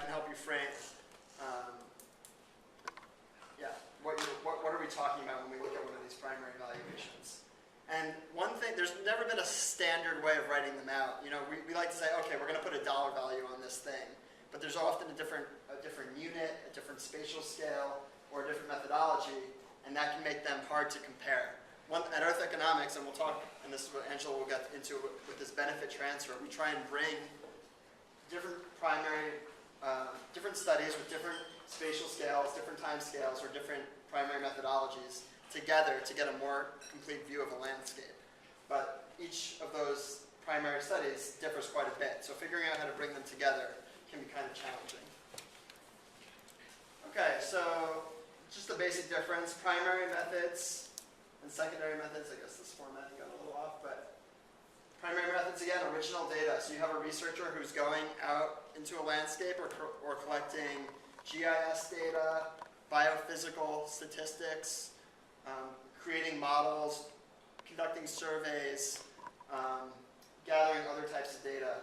can help you frame, what are we talking about when we look at one of these primary valuations? And one thing, there's never been a standard way of writing them out. You know, we like to say, okay, we're going to put a dollar value on this thing, but there's often a different unit, a different spatial scale, or a different methodology, and that can make them hard to compare. At Earth Economics, and we'll talk, and this is what Angela will get into with this benefit transfer, we try and bring different different studies with different spatial scales, different time scales, or different primary methodologies together to get a more complete view of a landscape. But each of those primary studies differs quite a bit, so figuring out how to bring them together can be kind of challenging. Okay, so just the basic difference, primary methods and secondary methods. I guess this formatting got a little off, but primary methods, again, original data. So you have a researcher who's going out into a landscape or collecting GIS data, biophysical statistics, creating models, conducting surveys, gathering other types of data,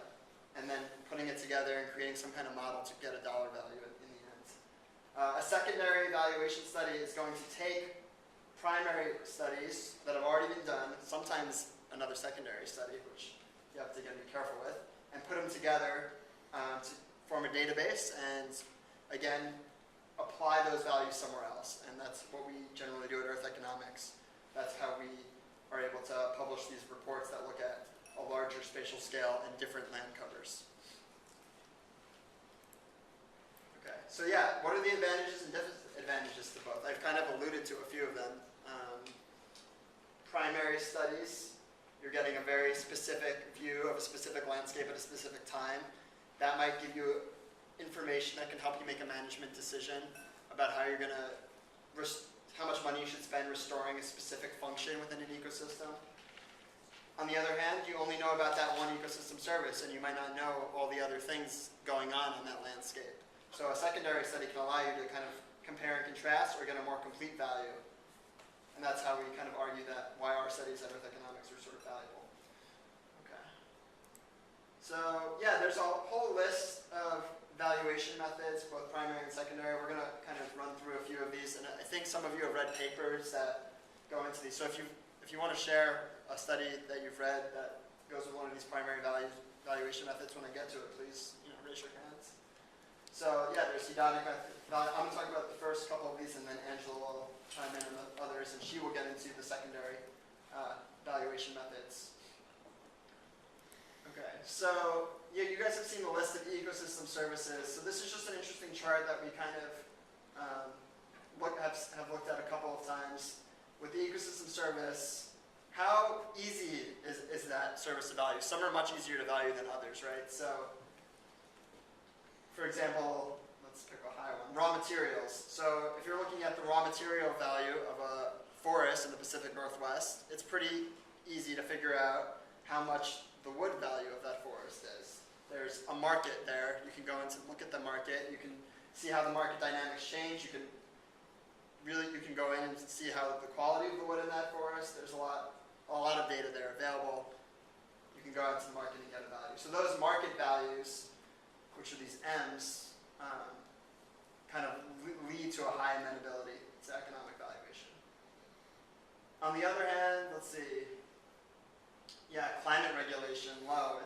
and then putting it together and creating some kind of model to get a dollar value in the end. A secondary evaluation study is going to take primary studies that have already been done, sometimes another secondary study, which you have to again be careful with, and put them together to form a database and, again, apply those values somewhere else. And that's what we generally do at Earth Economics. That's how we are able to publish these reports that look at a larger spatial scale and different land covers. Okay, so yeah, what are the advantages and disadvantages to both? I've kind of alluded to a few of them. Primary studies, you're getting a very specific view of a specific landscape at a specific time. That might give you information that can help you make a management decision about how you're going to, how much money you should spend restoring a specific function within an ecosystem. On the other hand, you only know about that one ecosystem service, and you might not know all the other things going on that landscape. So a secondary study can allow you to kind of compare and contrast or get a more complete value. And that's how we kind of argue that why our studies at Earth Economics are sort of valuable. Okay. So yeah, there's a whole list of valuation methods, both primary and secondary. We're going to kind of run through a few of these, and I think some of you have read papers that go into these. So if you want to share a study that you've read that goes with one of these primary valuation methods, when I get to it, please raise your hands. So yeah, there's hedonic method. I'm going to talk about the first couple of these, and then Angela will chime in on the others, and she will get into the secondary valuation methods. Okay, so yeah, you guys have seen the list of ecosystem services. So this is just an interesting chart that we kind of have looked at a couple of times. With the ecosystem service, how easy is that service to value? Some are much easier to value than others, right? So, for example, let's pick a high one, raw materials. So if you're looking at the raw material value of a forest in the Pacific Northwest, it's pretty easy to figure out how much the wood value of that forest is. There's a market there. You can go in and look at the market. You can see how the market dynamics change. You can go in and see how the quality of the wood in that forest. There's a lot of data there available. You can go out into the market and get a value. So those market values, which are these M's, kind of lead to a high amenability to economic valuation. On the other hand, let's see. Yeah, climate regulation, low.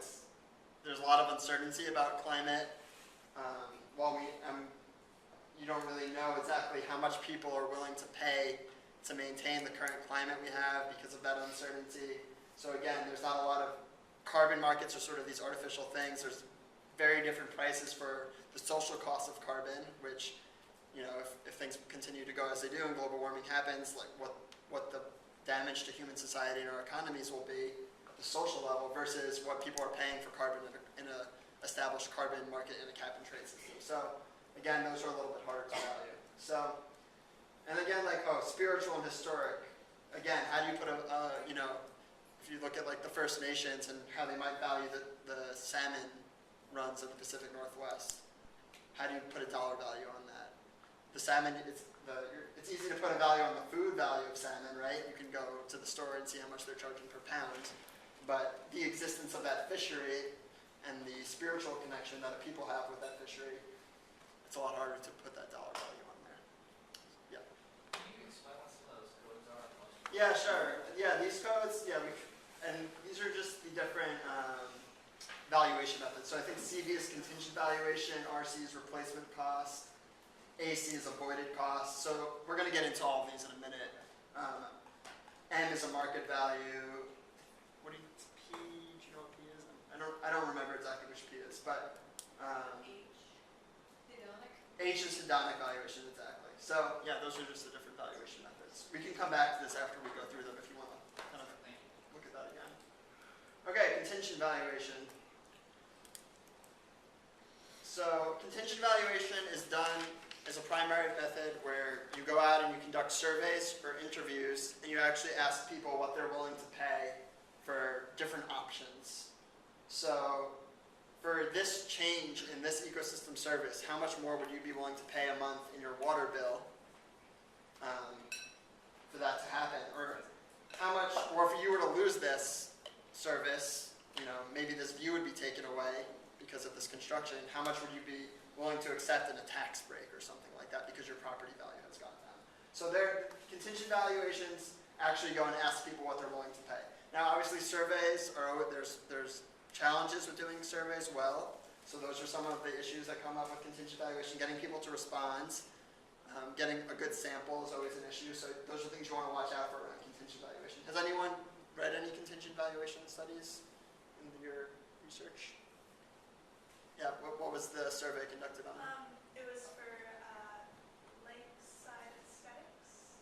There's a lot of uncertainty about climate. You don't really know exactly how much people are willing to pay to maintain the current climate we have because of that uncertainty. So again, there's not a lot of carbon markets or sort of these artificial things. There's very different prices for the social cost of carbon, which, if things continue to go as they do and global warming happens, like what the damage to human society and our economies will be at the social level versus what people are paying for carbon in a established carbon market in a cap and trade system. So again, those are a little bit harder to value. So, and again, spiritual and historic. Again, how do you put if you look at like the First Nations and how they might value the salmon runs of the Pacific Northwest, how do you put a dollar value on that? The salmon, it's easy to put a value on the food value of salmon, right? You can go to the store and see how much they're charging per pound. But the existence of that fishery and the spiritual connection that people have with that fishery it's a lot harder to put that dollar value on there. Yeah. Can you explain what some of those codes are? Yeah, sure. Yeah, these codes, and these are just the different valuation methods. So I think CV is contingent valuation, RC is replacement cost, AC is avoided cost. So we're going to get into all of these in a minute. M is a market value. What do you, P, do you know what P is? I don't remember exactly which P is, but H is hedonic valuation, exactly. So yeah, those are just the different valuation methods. We can come back to this after we go through them if you want to kind of look at that again. Okay, contingent valuation. So contingent valuation is done as a primary method where you go out and you conduct surveys or interviews and you actually ask people what they're willing to pay for different options. So for this change in this ecosystem service, how much more would you be willing to pay a month in your water bill for that to happen? Or how much, or if you were to lose this service, maybe this view would be taken away because of this construction, how much would you be willing to accept in a tax break or something like that because your property value has gone down? So their contingent valuations actually go and ask people what they're willing to pay. Now obviously surveys are, there's challenges with doing surveys well. So those are some of the issues that come up with contingent valuation. Getting people to respond, getting a good sample is always an issue. So those are things you want to watch out for around contingent valuation. Has anyone read any contingent valuation studies in your research? Yeah, what was the survey conducted on? It was for lakeside aesthetics.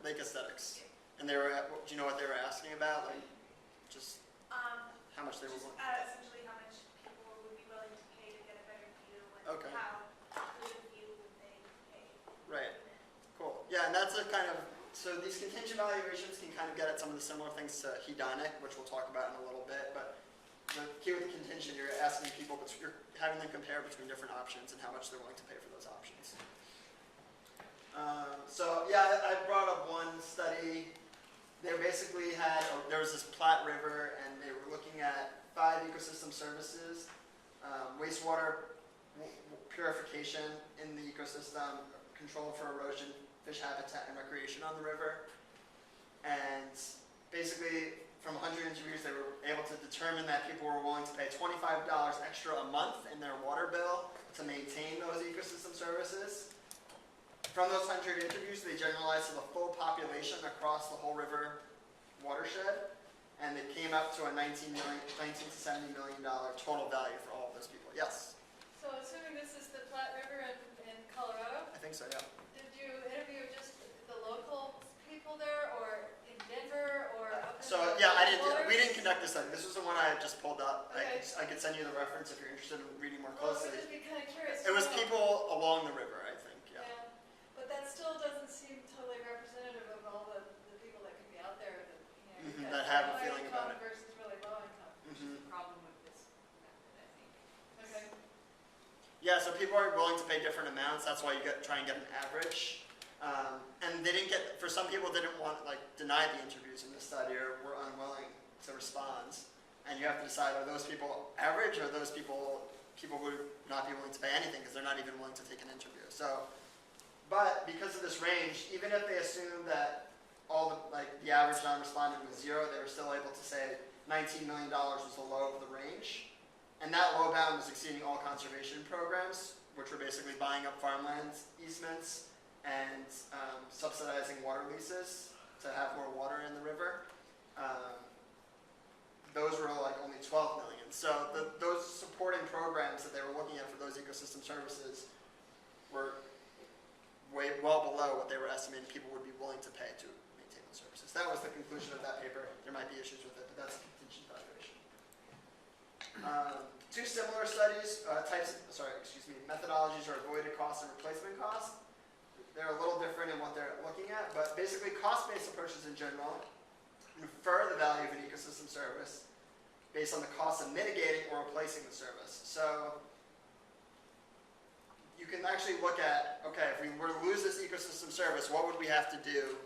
Lake aesthetics. And they were, do you know what they were asking about? Like, just how much they were willing? Essentially how much people would be willing to pay to get a better view and Okay. how good a view would they pay. Right. Cool. Yeah, and that's a kind of, so these contingent valuations can kind of get at some of the similar things to hedonic, which we'll talk about in a little bit, but the key with the contingent, you're asking people, you're having them compare between different options and how much they're willing to pay for those options. So yeah, I brought up one study. They basically had, there was this Platte River and they were looking at 5 ecosystem services, wastewater purification in the ecosystem, control for erosion, fish habitat, and recreation on the river. And basically, from 100 interviews, they were able to determine that people were willing to pay $25 extra a month in their water bill to maintain those ecosystem services. From those 100 interviews, they generalized to the full population across the whole river watershed, and it came up to a $19 to $70 million total value for all of those people. Yes? So assuming this is the Platte River in Colorado, I think so, yeah. did you interview just the local people there, or in Denver, or up in So the yeah, waters? we didn't conduct this study. This was the one I had just pulled up. Okay. I could send you the reference if you're interested in reading more Well, I closely. would just be kind of curious. It was to know. people along the river, I think, yeah. Yeah, but that still doesn't seem totally representative of all the people that could be out there that, Mhm, got that have a high feeling income about it. versus really low income. Mhm. Problem with this method, I think. Okay. Yeah, so people are willing to pay different amounts. That's why you try and get an average. And they didn't get, for some people didn't want, deny the interviews in this study or were unwilling to respond. And you have to decide, are those people average or are those people would not be willing to pay anything because they're not even willing to take an interview. So, but because of this range, even if they assumed that the average non-respondent was 0, they were still able to say $19 million was the low of the range. And that low bound was exceeding all conservation programs, which were basically buying up farmland easements and subsidizing water leases to have more water in the river. Those were only 12 million. So those supporting programs that they were looking at for those ecosystem services were well below what they were estimating people would be willing to pay to maintain those services. That was the conclusion of that paper. There might be issues with it, but that's a contingent valuation. Two similar studies, methodologies are avoided cost and replacement cost. They're a little different in what they're looking at, but basically cost-based approaches in general infer the value of an ecosystem service based on the cost of mitigating or replacing the service. So you can actually look at, okay, if we were to lose this ecosystem service, what would we have to do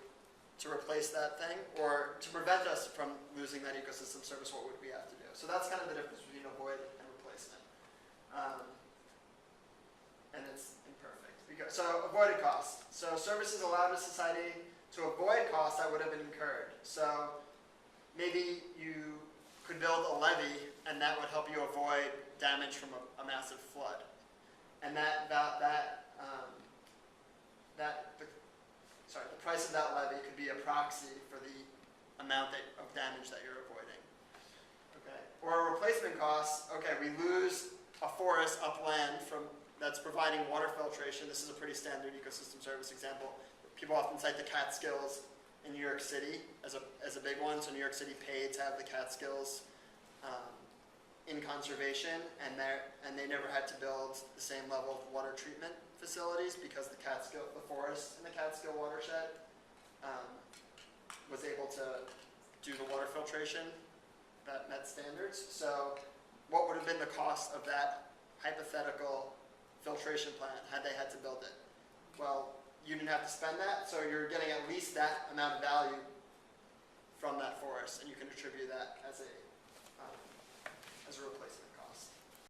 to replace that thing? Or to prevent us from losing that ecosystem service, what would we have to do? So that's kind of the difference between avoid and replacement. And it's infer. because, so avoided costs. So services allowed a society to avoid costs that would have been incurred. So maybe you could build a levee and that would help you avoid damage from a massive flood. And the price of that levy could be a proxy for the amount of damage that you're avoiding. Okay. Or replacement costs, okay, we lose a forest upland that's providing water filtration. This is a pretty standard ecosystem service example. People often cite the Catskills in New York City as a big one. So New York City paid to have the Catskills in conservation, and they never had to build the same level of water treatment facilities because the forest in the Catskill watershed was able to do the water filtration that met standards. So what would have been the cost of that hypothetical filtration plant had they had to build it? Well, you didn't have to spend that, so you're getting at least that amount of value from that forest, and you can attribute that as a replacement.